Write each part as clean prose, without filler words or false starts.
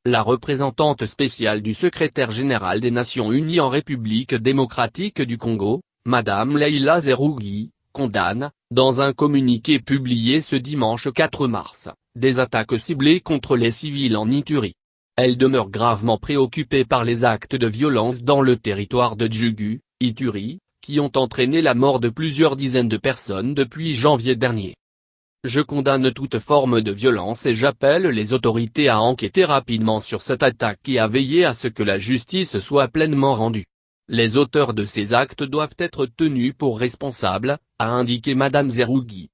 La représentante spéciale du secrétaire général des Nations Unies en République démocratique du Congo, Madame Leila Zerougi, condamne, dans un communiqué publié ce dimanche 4 mars, des attaques ciblées contre les civils en Ituri. Elle demeure gravement préoccupée par les actes de violence dans le territoire de Djugu, Ituri, qui ont entraîné la mort de plusieurs dizaines de personnes depuis janvier dernier. Je condamne toute forme de violence et j'appelle les autorités à enquêter rapidement sur cette attaque et à veiller à ce que la justice soit pleinement rendue. Les auteurs de ces actes doivent être tenus pour responsables, a indiqué Madame Zerougi.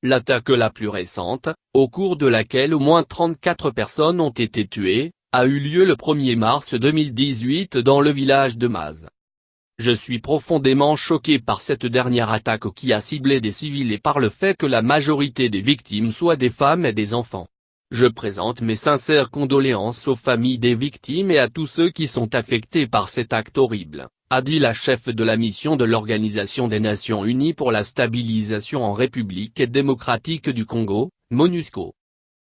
L'attaque la plus récente, au cours de laquelle au moins 34 personnes ont été tuées, a eu lieu le 1er mars 2018 dans le village de Maz. Je suis profondément choqué par cette dernière attaque qui a ciblé des civils et par le fait que la majorité des victimes soient des femmes et des enfants. Je présente mes sincères condoléances aux familles des victimes et à tous ceux qui sont affectés par cet acte horrible, a dit la chef de la mission de l'Organisation des Nations Unies pour la stabilisation en République démocratique du Congo, MONUSCO.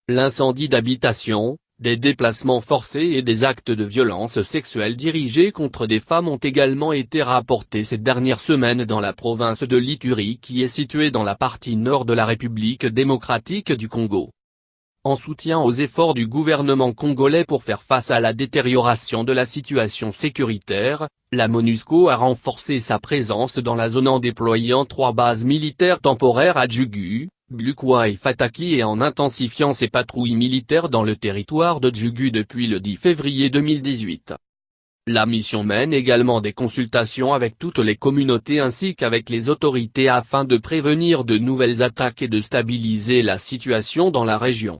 L'incendie d'habitation, des déplacements forcés et des actes de violence sexuelle dirigés contre des femmes ont également été rapportés ces dernières semaines dans la province de l'Ituri qui est située dans la partie nord de la République démocratique du Congo. En soutien aux efforts du gouvernement congolais pour faire face à la détérioration de la situation sécuritaire, la MONUSCO a renforcé sa présence dans la zone en déployant 3 bases militaires temporaires à Djugu, Blukwa et Fataki et en intensifiant ses patrouilles militaires dans le territoire de Djugu depuis le 10 février 2018. La mission mène également des consultations avec toutes les communautés ainsi qu'avec les autorités afin de prévenir de nouvelles attaques et de stabiliser la situation dans la région.